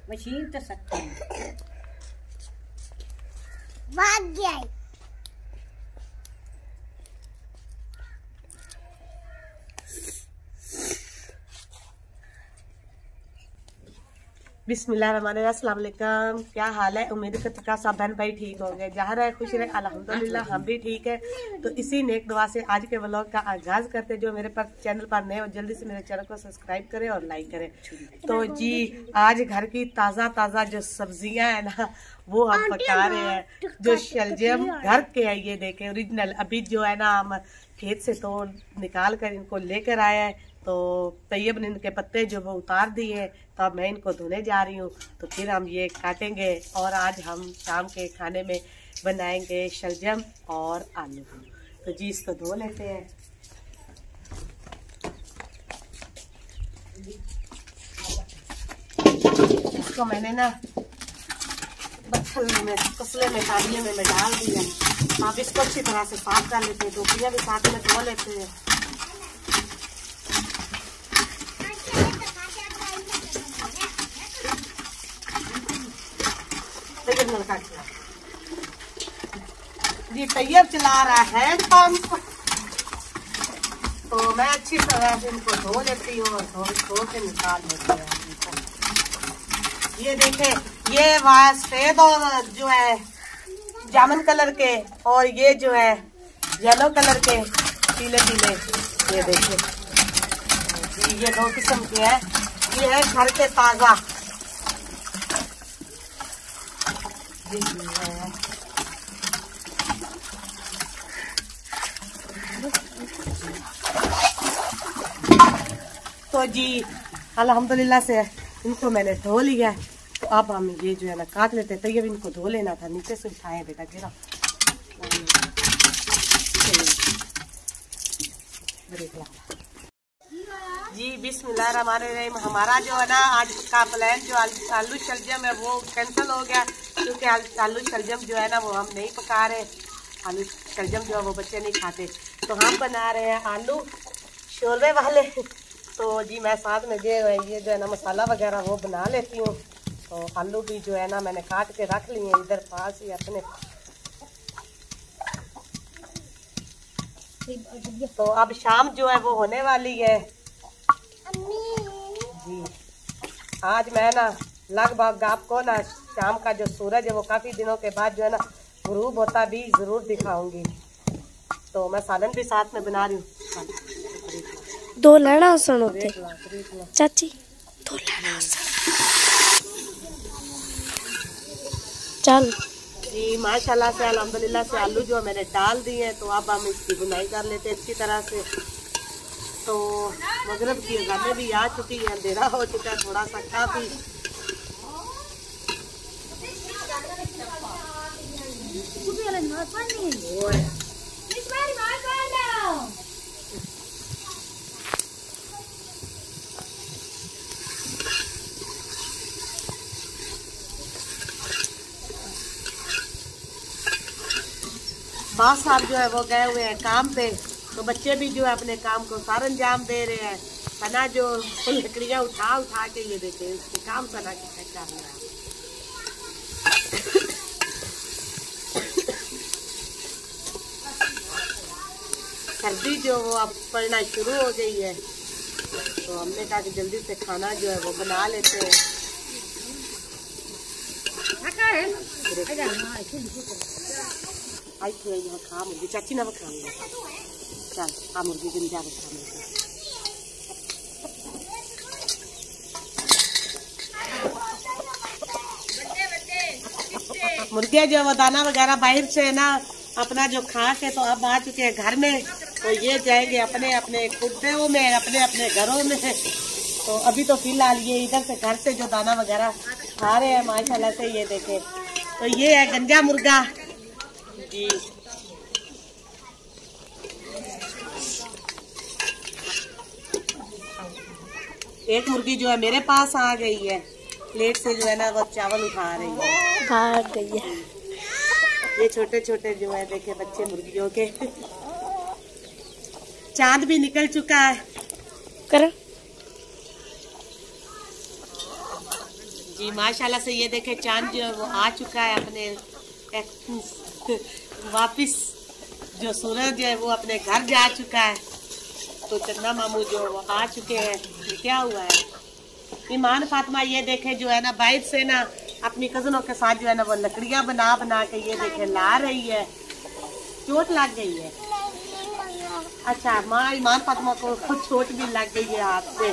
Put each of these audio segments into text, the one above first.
Machine तो सकती है। भाग गया। बिस्मिल्लाहिर्रहमानिर्रहीम, अस्सलाम वालेकुम। क्या हाल है? उम्मीद करती हूँ सब बहन भाई ठीक होंगे। जहाँ रहे खुश रहे, अल्हम्दुलिल्लाह हम भी ठीक है। तो इसी नेक दुआ से आज के व्लॉग का आगाज करते। जो मेरे पर चैनल पर नए हो जल्दी से मेरे चैनल को सब्सक्राइब करें और लाइक करें। तो जी आज घर की ताज़ा ताज़ा जो सब्जियां है ना वो हम पका रहे हैं। जो शलजम घर के है ये देखे ओरिजिनल, अभी जो है ना हम खेत से तो निकाल कर इनको लेकर आए हैं। तो तैयब ने इनके पत्ते जो वो उतार दिए, तो अब मैं इनको धोने जा रही हूँ। तो फिर हम ये काटेंगे और आज हम शाम के खाने में बनाएंगे शलजम और आलू। तो जी इसको धो लेते हैं। इसको मैंने ना बत्तल में तसले में तालिये में डाल दिया। आप इसको अच्छी तरह से साफ कर लेते हैं। टोपियाँ भी साथ में धो लेते हैं। जी तैयब चला रहा है हैंड पंप। तो मैं अच्छी तरह से इनको धो लेती हूँ और धो के निकाल लेती हूँ। ये देखें, ये सफेद और जो है जामुन कलर के, और ये जो है येलो कलर के पीले पीले, ये देखिए जी ये दो किस्म के हैं। ये है घर के ताजा। तो जी अल्हम्दुलिल्लाह से इनको मैंने धो लिया है। तो अब हम ये जो है ना काट लेते हैं। तो ये भी इनको धो लेना था, नीचे से उठाए बेटा गिरा। जी बिस्मिल्लाहिर्रहमानिर्रहीम। हमारा जो है ना आज का प्लान जो आलू शलजम है वो कैंसिल हो गया, क्योंकि आलू शलजम जो है ना वो हम नहीं पका रहे। आलू शलजम जो है वो बच्चे नहीं खाते। तो हम बना रहे हैं आलू शोरबे वाले। तो जी मैं साथ में ये जो है ना मसाला वगैरह वो बना लेती हूँ। तो आलू भी जो है ना मैंने काट के रख लिए इधर पास ही अपने। तो अब शाम जो है वो होने वाली है जी। आज मैं ना लगभग आपको ना शाम का जो सूरज है वो काफ़ी दिनों के बाद जो है ना गुरूब होता भी ज़रूर दिखाऊंगी। तो मैं सालन भी साथ में बना रही हूँ। दो लड़ा होते चाची, दो लड़ा चल जी माशाल्लाह से अल्हम्दुलिल्लाह से आलू जो मैंने डाल दिए हैं। तो अब हम इसकी बुनाई कर लेते हैं अच्छी तरह से। तो मगरिब की अज़ानें भी आ चुकी है, अंधेरा हो चुका है थोड़ा सा काफ़ी। बास साहब जो है वो गए हुए हैं काम पे। तो बच्चे भी जो है अपने काम को सार अंजाम दे रहे हैं। सना जो लकड़ियाँ उठा उठा के ये देखे इसके काम सना के कर रहा है। सर्दी जो वो अब पड़ना शुरू हो गई है। तो हमने कहा कि जल्दी से खाना जो है वो बना लेते हैं। आई थी यहाँ खा मुर्गी चाची ना खाऊंगा। चल खा मुर्गी दिन जा खा मुर्गियाँ जो वो दाना वगैरह बाहर से ना अपना जो खा के तो अब आ चुके हैं घर में। तो ये जाएंगे अपने अपने खुदों में, अपने अपने घरों में। तो अभी तो फिलहाल ये इधर से घर से जो दाना वगैरह खा रहे हैं माशाल्लाह से। ये देखें, तो ये है गंजा मुर्गा जी। एक मुर्गी जो है मेरे पास आ गई है, प्लेट से जो है ना वो चावल उठा रही है, भाग गई है। ये छोटे छोटे जो है देखे बच्चे मुर्गियों के। चांद भी निकल चुका है। कर जी माशाल्लाह से ये देखे चांद जो है वो आ चुका है अपने वापिस, जो सूरज है वो अपने घर जा चुका है। तो चन्ना मामू जो वो आ चुके हैं। ये क्या हुआ है? ईमान फातिमा ये देखे जो है ना बाहर से ना अपनी कजनों के साथ जो है ना वो लकड़ियां बना बना के ये देखे ला रही है। चोट लग गई है? अच्छा माँ ईमान फातिमा को खुद चोट भी लग गई है हाथ से।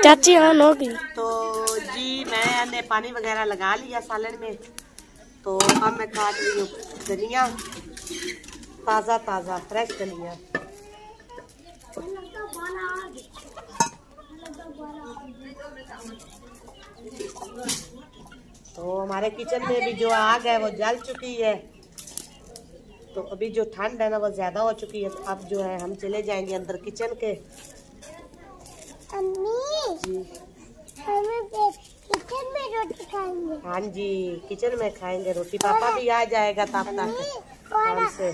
चाची हाँ हो गई। तो जी मैंने पानी वगैरह लगा लिया सालन में। तो अब मैं काट रही हूँ धनिया, ताज़ा ताज़ा फ्रेश धनिया। तो हमारे किचन में भी जो आग है वो जल चुकी है। तो अभी जो ठंड है ना वो ज्यादा हो चुकी है। तो अब जो है हम चले जाएंगे अंदर किचन के। जी किचन में रोटी खाएंगे। हाँ जी किचन में खाएंगे रोटी। पापा भी आ जाएगा तब तक काम से।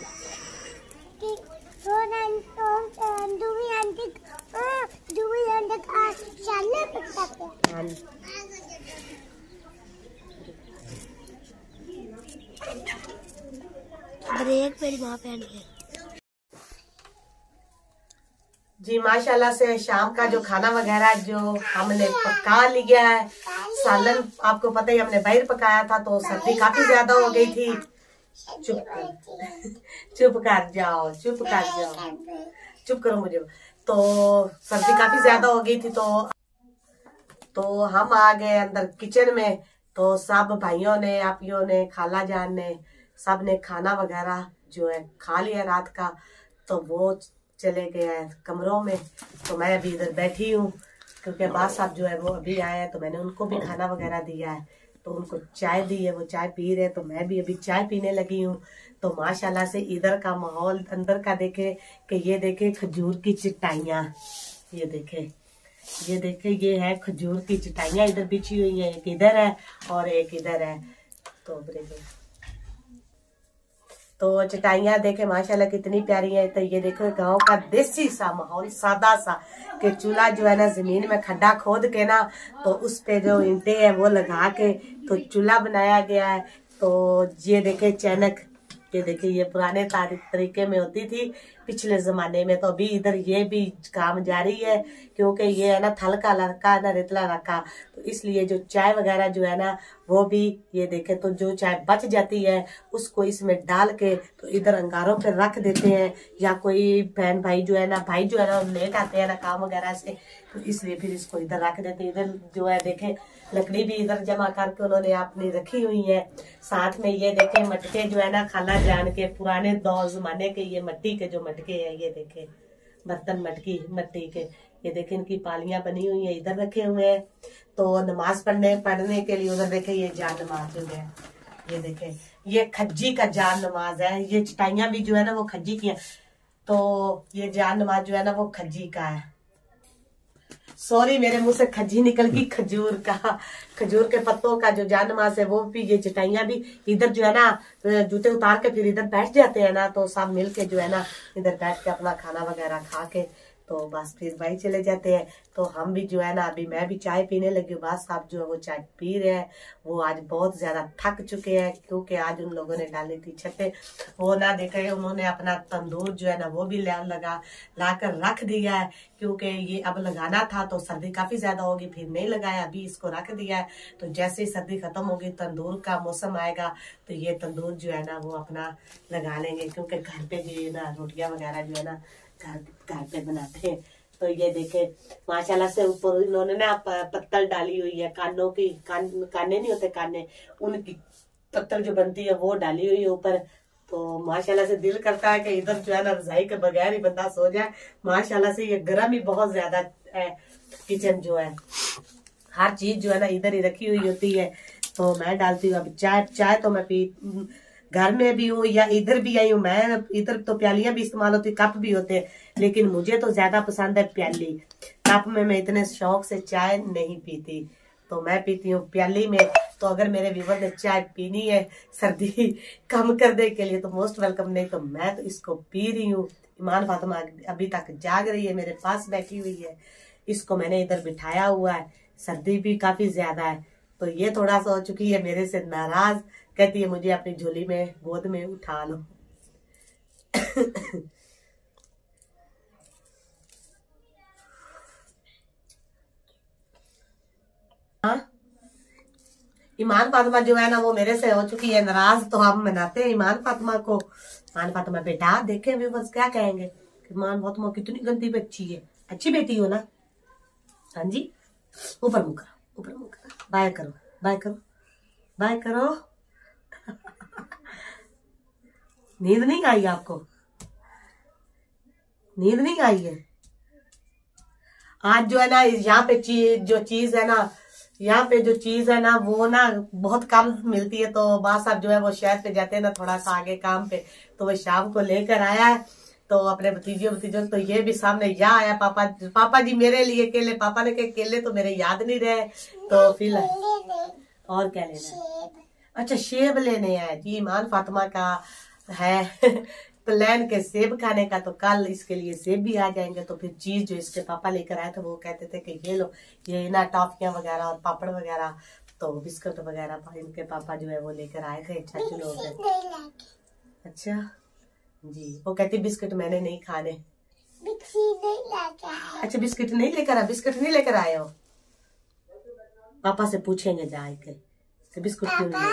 हाँ ब्रेक मेरी माँ पहन है। जी माशाल्लाह से शाम का जो खाना वगैरह जो हमने पका लिया है। सालन आपको पता ही हमने बाहर पकाया था। तो सर्दी काफी ज्यादा हो गई थी। चुप कर जाओ, चुप कर जाओ, चुप करो मुझे। तो सर्दी काफी ज्यादा हो गई थी। तो हम आ गए अंदर किचन में। तो सब भाइयों ने, आपियों ने, खाला जान ने, सब ने खाना वगैरह जो है खा लिया रात का। तो वो चले गए हैं कमरों में। तो मैं अभी इधर बैठी हूँ क्योंकि अब्बास साहब जो है वो अभी आए हैं। तो मैंने उनको भी खाना वगैरह दिया है। तो उनको चाय दी है, वो चाय पी रहे। तो मैं भी अभी चाय पीने लगी हूँ। तो माशाल्लाह से इधर का माहौल अंदर का देखे कि ये देखे खजूर की चटाइयाँ। ये देखे ये है खजूर की चटाइयाँ इधर बिछी हुई है। एक इधर है और एक इधर है। तो चटाइयाँ देखे माशाल्लाह कितनी प्यारी है। तो ये देखो गांव का देसी सा माहौल, सादा सा, कि चूल्हा जो है ना जमीन में खड्डा खोद के ना तो उस पे जो ईंटें हैं वो लगा के तो चूल्हा बनाया गया है। तो ये देखे चैनक, ये देखिए ये पुराने तरीके में होती थी पिछले जमाने में। तो अभी इधर ये भी काम जारी है क्योंकि ये है ना थल का लड़का ना रेतला रखा। तो इसलिए जो चाय वगैरह जो है ना वो भी ये देखे तो जो चाय बच जाती है उसको इसमें डाल के तो इधर अंगारों पे रख देते हैं। या कोई बहन भाई जो है ना लेट आते हैं ना काम वगैरह से। तो इसलिए फिर इसको इधर रख देते हैं। इधर जो है देखे लकड़ी भी इधर जमा करके उन्होंने अपनी रखी हुई है। साथ में ये देखे मटके जो है ना खाला जान के पुराने दौर जमाने के ये मिट्टी के जो मटके हैं ये देखे बर्तन मट्टी के। ये देखे इनकी पालियां बनी हुई है इधर रखे हुए हैं। तो नमाज पढ़ने के लिए उधर देखे ये जान नमाज जो है ये देखे ये खज्जी का जान नमाज है। ये चटाइयां भी जो है ना वो खज्जी की है। तो ये जान नमाज जो है ना वो खज्जी का है। सॉरी मेरे मुंह से खज्जी निकल गई। खजूर के पत्तों का जो जान नमाज है वो भी। ये चटाइयां भी इधर जो है ना जूते उतार के फिर इधर बैठ जाते हैं ना। तो सब मिल के जो है ना इधर बैठ के अपना खाना वगैरह खा के तो बस फिर भाई चले जाते हैं। तो हम भी जो है ना अभी मैं भी चाय पीने लगी हूँ। बास साहब जो है वो चाय पी रहे हैं। वो आज बहुत ज्यादा थक चुके हैं क्योंकि आज उन लोगों ने डाली थी छतें। वो ना देखे उन्होंने अपना तंदूर जो है ना वो भी ला कर रख दिया है क्योंकि ये अब लगाना था। तो सर्दी काफी ज्यादा होगी फिर नहीं लगाया, अभी इसको रख दिया है। तो जैसे ही सर्दी खत्म होगी तंदूर का मौसम आएगा तो ये तंदूर जो है ना वो अपना लगा लेंगे क्योंकि घर पे जो है ना रोटियां वगैरह जो है ना घर पे बनाते हैं। तो ये देखे माशाल्लाह से ऊपर इन्होंने ना पत्तल डाली हुई है कानों की। काने नहीं होते काने, उनकी पत्तल जो बनती है वो डाली हुई है ऊपर। तो माशाल्लाह से दिल करता है कि इधर जो है ना रजाई के बगैर ही बंदा सो जाए। माशाल्लाह से ये गर्म ही बहुत ज्यादा है। किचन जो है हर चीज जो है ना इधर ही रखी हुई होती है। तो मैं डालती हूँ अब चाय तो मैं घर में भी हूँ या इधर भी आई हूँ मैं। इधर तो प्यालियां भी इस्तेमाल होती, कप भी होते हैं, लेकिन मुझे तो ज्यादा पसंद है प्याली। कप में मैं इतने शौक से चाय नहीं पीती। तो मैं पीती हूँ प्याली में। तो अगर मेरे व्यूवर ने चाय पीनी है सर्दी कम करने के लिए तो मोस्ट वेलकम, नहीं तो मैं तो इसको पी रही हूँ। ईमान फातिमा अभी तक जाग रही है, मेरे पास बैठी हुई है। इसको मैंने इधर बिठाया हुआ है, सर्दी भी काफी ज्यादा है तो ये थोड़ा सा हो चुकी है मेरे से नाराज, कहती है मुझे अपनी झोली में गोद में उठा लो। हाँ, ईमान फातिमा जो है ना वो मेरे से हो चुकी है नाराज, तो हम मनाते हैं ईमान फातिमा को। ईमान फातिमा बेटा देखे व्यूअर्स क्या कहेंगे कि ईमान फातिमा कितनी गंदी बच्ची है, अच्छी बेटी हो ना। हाँ जी, ऊपर मुँह करो, ऊपर मुँह करो, बाय करो, बाय करो, बाय करो। नींद नहीं आई आपको? नींद नहीं आई है? आज जो है ना यहाँ पे जो चीज है ना, यहाँ पे जो चीज है ना वो ना बहुत कम मिलती है। तो माँ साहब जो है वो शहर पे जाते हैं ना थोड़ा सा आगे काम पे, तो वो शाम को लेकर आया है तो अपने भतीजों तो ये भी सामने यहाँ आया, पापा जी मेरे लिए केले। पापा ने कहा केले तो मेरे याद नहीं रहे, तो फिर और क्या लेना है? अच्छा सेब लेने हैं जी। ईमान फातिमा का है प्लान के सेब खाने का, तो कल इसके लिए सेब भी आ जाएंगे। तो फिर चीज जो इसके पापा लेकर आए थे वो कहते थे कि ये लो, ये ना टॉफियां वगैरह और पापड़ वगैरह, तो बिस्कुट वगैरह इनके पापा जो है वो लेकर आए थे। चाचू लोग। अच्छा जी, वो कहती बिस्कुट मैंने नहीं खाने। अच्छा बिस्कुट नहीं लेकर आए? बिस्कुट नहीं लेकर आए हो? पापा से पूछेंगे जाके बिस्कुट क्यों नहीं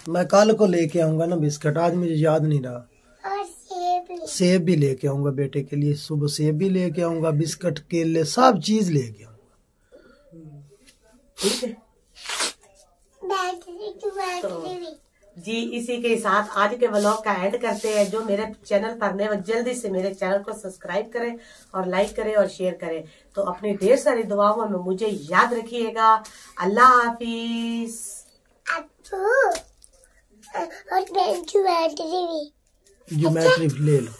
मैं कल को लेके आऊंगा ना बिस्किट, आज मुझे याद नहीं रहा। और सेब भी लेके आऊंगा बेटे के लिए, सुबह सेब भी लेके आऊंगा, बिस्किट केले सब चीज लेके आऊंगा। ठीक है तो जी, इसी के साथ आज के व्लॉग का एंड करते हैं। जो मेरे चैनल पर नए वो जल्दी से मेरे चैनल को सब्सक्राइब करें और लाइक करें और शेयर करें। तो अपनी ढेर सारी दुआओं में मुझे याद रखिएगा। अल्लाह हाफिज। और ज्योमेट्री ले लो।